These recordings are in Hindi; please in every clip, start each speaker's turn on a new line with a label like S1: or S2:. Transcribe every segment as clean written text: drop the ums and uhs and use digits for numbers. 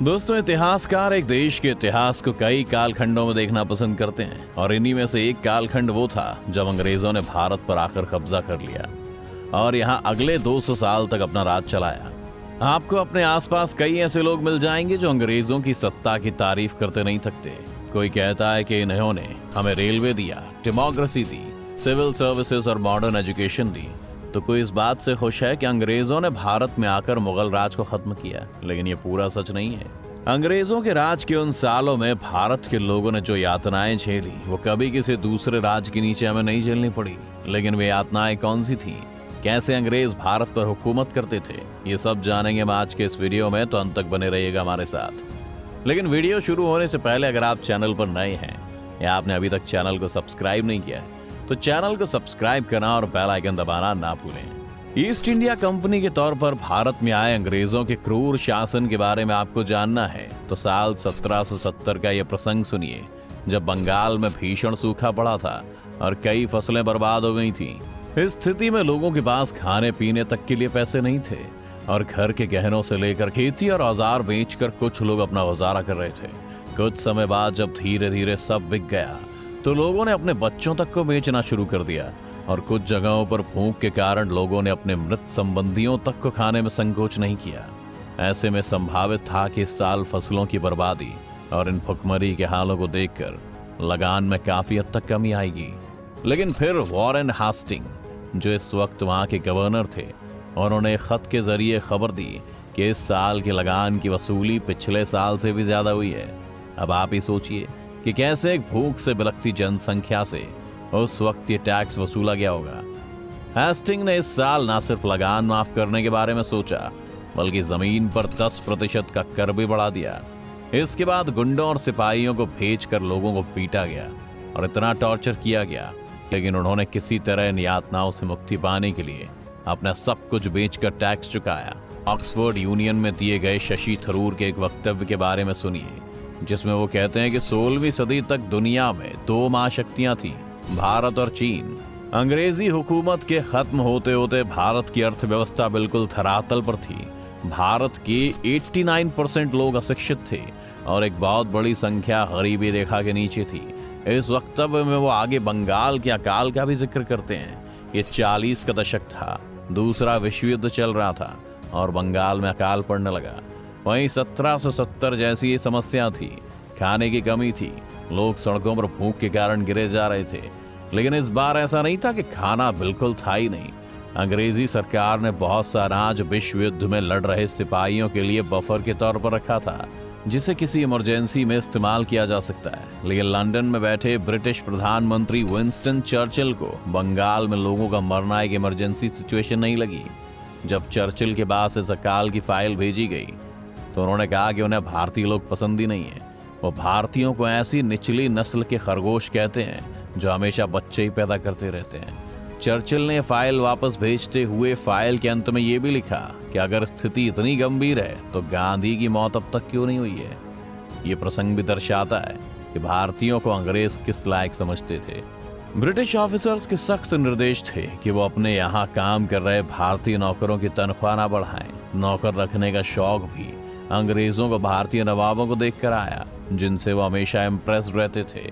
S1: दोस्तों, इतिहासकार एक देश के इतिहास को कई कालखंडों में देखना पसंद करते हैं और इन्हीं में से एक कालखंड वो था जब अंग्रेजों ने भारत पर आकर कब्जा कर लिया और यहाँ अगले 200 साल तक अपना राज चलाया। आपको अपने आसपास कई ऐसे लोग मिल जाएंगे जो अंग्रेजों की सत्ता की तारीफ करते नहीं थकते। कोई कहता है कि इन्होंने हमें रेलवे दिया, डेमोक्रेसी दी, सिविल सर्विसेज और मॉडर्न एजुकेशन दी, तो कोई इस बात से खुश है कि अंग्रेजों ने भारत में आकर मुगल राज को खत्म किया। लेकिन ये पूरा सच नहीं है। अंग्रेजों के राज के उन सालों में भारत के लोगों ने जो यातनाएं झेली वो कभी किसी दूसरे राज के नीचे हमें नहीं झेलनी पड़ी। लेकिन वे यातनाएं कौन सी थी, कैसे अंग्रेज भारत पर हुकूमत करते थे, ये सब जानेंगे हम आज के इस वीडियो में, तो अंत तक बने रहिएगा हमारे साथ। लेकिन वीडियो शुरू होने से पहले अगर आप चैनल पर नए हैं या आपने अभी तक चैनल को सब्सक्राइब नहीं किया है तो चैनल को सब्सक्राइब करना और बेल आइकन दबाना ना भूलें। ईस्ट इंडिया कंपनी के तौर पर भारत में आए अंग्रेजों के क्रूर शासन के बारे में आपको जानना है तो साल 1770 का यह प्रसंग सुनिए, जब बंगाल में भीषण सूखा पड़ा था और कई फसलें बर्बाद हो गई थीं। इस स्थिति में लोगों के पास खाने पीने तक के लिए पैसे नहीं थे और घर के गहनों से लेकर खेती और औजार बेचकर कुछ लोग अपना गुजारा कर रहे थे। कुछ समय बाद जब धीरे धीरे सब बिक गया तो लोगों ने अपने बच्चों तक को बेचना शुरू कर दिया और कुछ जगहों पर भूख के कारण लोगों ने अपने मृत संबंधियों तक को खाने में संकोच नहीं किया। ऐसे में संभावित था कि इस साल फसलों की बर्बादी और इन भुखमरी के हालों को देखकर लगान में काफी हद तक कमी आएगी। लेकिन फिर वॉरेन हास्टिंग, जो इस वक्त वहां के गवर्नर थे, उन्होंने खत के जरिए खबर दी कि इस साल की लगान की वसूली पिछले साल से भी ज्यादा हुई है। अब आप ही सोचिए कि कैसे एक भूख से बिलखती जनसंख्या से उस वक्त ये टैक्स वसूला गया होगा। हेस्टिंग ने इस साल न सिर्फ लगान माफ करने के बारे में सोचा बल्कि जमीन पर 10% का कर भी बढ़ा दिया। इसके बाद गुंडों और सिपाहियों को भेजकर लोगों को पीटा गया और इतना टॉर्चर किया गया, लेकिन उन्होंने किसी तरह इन यातनाओं से मुक्ति पाने के लिए अपना सब कुछ बेचकर टैक्स चुकाया। ऑक्सफोर्ड यूनियन में दिए गए शशि थरूर के एक वक्तव्य के बारे में सुनिए, जिसमें वो कहते हैं कि 16वीं सदी तक दुनिया में 2 महाशक्तियां थीं, भारत और चीन। अंग्रेजी हुकूमत के खत्म होते होते भारत की अर्थव्यवस्था बिल्कुल धरातल पर थी। भारत के 89% लोग अशिक्षित थे और एक बहुत बड़ी संख्या गरीबी रेखा के नीचे थी। इस वक्तव्य में वो आगे बंगाल के अकाल का भी जिक्र करते हैं। ये 40 का दशक था, दूसरा विश्व युद्ध चल रहा था और बंगाल में अकाल पड़ने लगा। वहीं 1770 जैसी ये समस्या थी, खाने की कमी थी, लोग सड़कों पर भूख के कारण गिरे जा रहे थे। लेकिन इस बार ऐसा नहीं था कि खाना बिल्कुल था ही नहीं। अंग्रेजी सरकार ने बहुत सा अनाज विश्व युद्ध में लड़ रहे सिपाहियों के लिए बफर के तौर पर रखा था, जिसे किसी इमरजेंसी में इस्तेमाल किया जा सकता है। लेकिन लंदन में बैठे ब्रिटिश प्रधानमंत्री विंस्टन चर्चिल को बंगाल में लोगों का मरना एक इमरजेंसी सिचुएशन नहीं लगी। जब चर्चिल के पास इस अकाल की फाइल भेजी गई तो उन्होंने कहा कि उन्हें भारतीय लोग पसंद ही नहीं है। वो भारतीयों को ऐसी निचली नस्ल के खरगोश कहते हैं जो हमेशा बच्चे ही पैदा करते रहते हैं। चर्चिल ने फाइल वापस भेजते हुए फाइल के अंत में ये भी लिखा कि अगर स्थिति इतनी गंभीर है तो गांधी की मौत अब तक क्यों नहीं हुई है। ये प्रसंग भी दर्शाता है कि भारतीयों को अंग्रेज किस लायक समझते थे। ब्रिटिश ऑफिसर्स के सख्त निर्देश थे कि वो अपने यहाँ काम कर रहे भारतीय नौकरों की तनख्वाह ना बढ़ाएं। नौकर रखने का शौक भी अंग्रेजों को भारतीय नवाबों को देखकर आया, जिनसे वो हमेशा इम्प्रेस्ड रहते थे।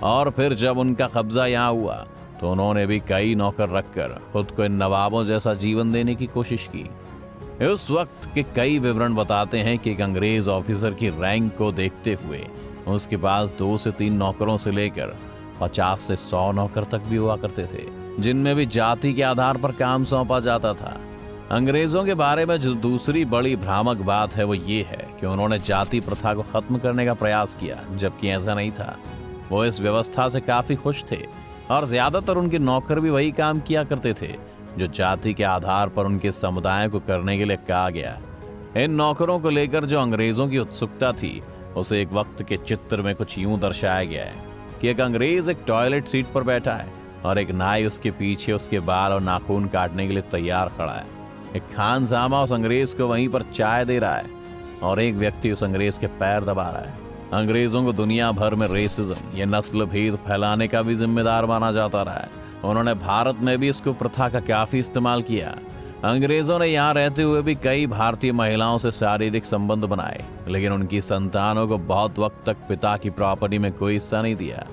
S1: और फिर जब उनका कब्जा यहाँ हुआ तो उन्होंने भी कई नौकर रखकर खुद को इन नवाबों जैसा जीवन देने की कोशिश की। उस वक्त के कई विवरण बताते हैं कि एक अंग्रेज ऑफिसर की रैंक को देखते हुए उसके पास 2 से 3 नौकरों से लेकर 50 से 100 नौकर तक भी हुआ करते थे, जिनमें भी जाति के आधार पर काम सौंपा जाता था। अंग्रेजों के बारे में जो दूसरी बड़ी भ्रामक बात है वो ये है कि उन्होंने जाति प्रथा को खत्म करने का प्रयास किया, जबकि ऐसा नहीं था। वो इस व्यवस्था से काफी खुश थे और ज्यादातर उनके नौकर भी वही काम किया करते थे जो जाति के आधार पर उनके समुदाय को करने के लिए कहा गया। इन नौकरों को लेकर जो अंग्रेजों की उत्सुकता थी उसे एक वक्त के चित्र में कुछ यूं दर्शाया गया है कि एक अंग्रेज एक टॉयलेट सीट पर बैठा है और एक नाई उसके पीछे उसके बाल और नाखून काटने के लिए तैयार खड़ा है। एक खानसामा उस अंग्रेज को वहीं पर चाय दे रहा है और एक व्यक्ति उस अंग्रेज के पैर दबा रहा है। अंग्रेजों को दुनिया भर में रेसिज्म, ये नस्ल भेद फैलाने का भी जिम्मेदार माना जाता रहा है। उन्होंने भारत में भी इसको प्रथा का काफी इस्तेमाल किया। अंग्रेजों ने यहाँ रहते हुए भी कई भारतीय महिलाओं से शारीरिक संबंध बनाए, लेकिन उनकी संतानों को बहुत वक्त तक पिता की प्रॉपर्टी में कोई हिस्सा नहीं दिया।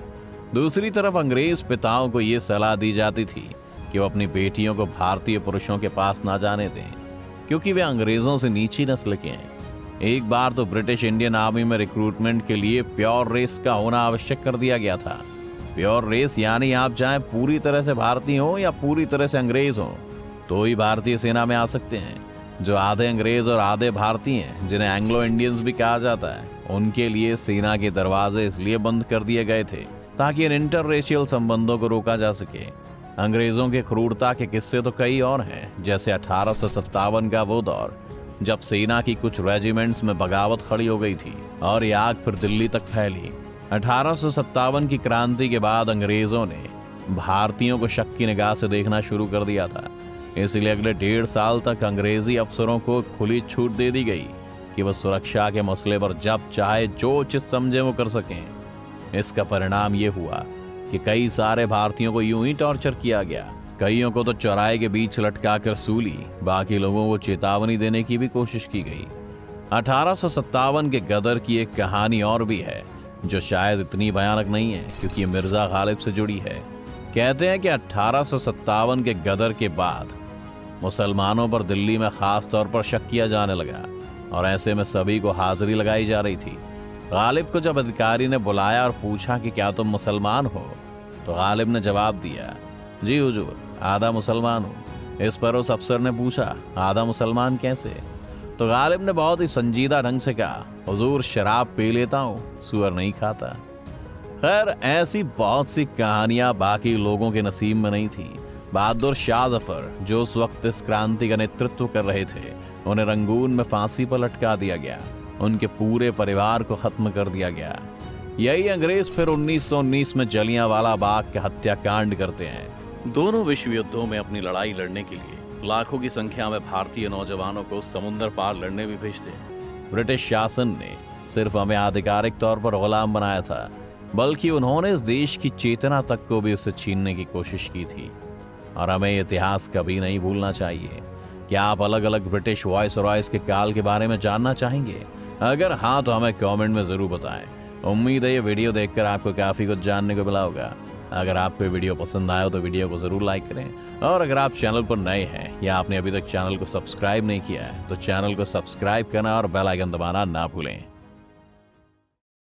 S1: दूसरी तरफ अंग्रेज पिताओं को ये सलाह दी जाती थी कि वो अपनी बेटियों को भारतीय पुरुषों के पास ना जाने दें, क्योंकि वे अंग्रेजों से नीची नस्ल के हैं। एक बार तो ब्रिटिश इंडियन आर्मी में रिक्रूटमेंट के लिए प्योर रेस का होना आवश्यक कर दिया गया था। प्योर रेस यानी आप चाहे पूरी तरह से भारतीय हो या पूरी तरह से अंग्रेज हो तो ही भारतीय सेना में आ सकते हैं। जो आधे अंग्रेज और आधे भारतीय हैं, जिन्हें एंग्लो इंडियंस भी कहा जाता है, उनके लिए सेना के दरवाजे इसलिए बंद कर दिए गए थे ताकि इन इंटररेशियल संबंधों को रोका जा सके। अंग्रेजों के क्रूरता के किस्से तो कई और हैं, जैसे 1857 का वो दौर जब सेना की कुछ रेजिमेंट्स में बगावत खड़ी हो गई थी और ये आग फिर दिल्ली तक फैली। 1857 की क्रांति के बाद अंग्रेजों ने भारतीयों को शक की निगाह से देखना शुरू कर दिया था, इसलिए अगले 1.5 साल तक अंग्रेजी अफसरों को खुली छूट दे दी गई कि वह सुरक्षा के मसले पर जब चाहे जो उचित समझे वो कर सकें। इसका परिणाम ये हुआ कि कई सारे भारतीयों को यूं ही टॉर्चर किया गया। कईयों को तो चौराहे के बीच लटका कर सूली, बाकी लोगों को चेतावनी देने की भी कोशिश की गई। 1857 के गदर की एक कहानी और भी है जो शायद इतनी भयानक नहीं है क्योंकि ये मिर्जा गालिब से जुड़ी है। कहते हैं कि 1857 के गदर के बाद मुसलमानों पर दिल्ली में खास तौर पर शक किया जाने लगा और ऐसे में सभी को हाजिरी लगाई जा रही थी। गालिब को जब अधिकारी ने बुलाया और पूछा कि क्या तुम मुसलमान हो, तो गालिब ने जवाब दिया, जी हुजूर, आधा मुसलमान हूँ। इस पर उस अफसर ने पूछा, आधा मुसलमान कैसे? तो गालिब ने बहुत ही संजीदा ढंग से कहा, हुजूर, शराब पी लेता हूँ, सुअर नहीं खाता। खैर, ऐसी बहुत सी कहानियां बाकी लोगों के नसीब में नहीं थी। बहादुर शाह जफर, जो उस वक्त इस क्रांति का नेतृत्व कर रहे थे, उन्हें रंगून में फांसी पर लटका दिया गया। उनके पूरे परिवार को खत्म कर दिया गया। यही अंग्रेज फिर 1919 में जलियांवाला बाग के हत्याकांड करते हैं। दोनों विश्व युद्धों में अपनी लड़ाई लड़ने के लिए लाखों की संख्या में भारतीय नौजवानों को समुद्र पार लड़ने भी भेजते हैं। ब्रिटिश शासन ने सिर्फ हमें आधिकारिक तौर पर गुलाम बनाया था, बल्कि उन्होंने इस देश की चेतना तक को भी उससे छीनने की कोशिश की थी। और हमें इतिहास कभी नहीं भूलना चाहिए। क्या आप अलग अलग ब्रिटिश वॉइसरॉयज के काल के बारे में जानना चाहेंगे? अगर हाँ तो हमें कमेंट में जरूर बताएं। उम्मीद है ये वीडियो देखकर आपको काफी कुछ जानने को मिला होगा। अगर आपको ये वीडियो पसंद आया हो तो वीडियो को जरूर लाइक करें, और अगर आप चैनल पर नए हैं या आपने अभी तक चैनल को सब्सक्राइब नहीं किया है तो चैनल को सब्सक्राइब करना और बेल आइकन दबाना ना भूलें।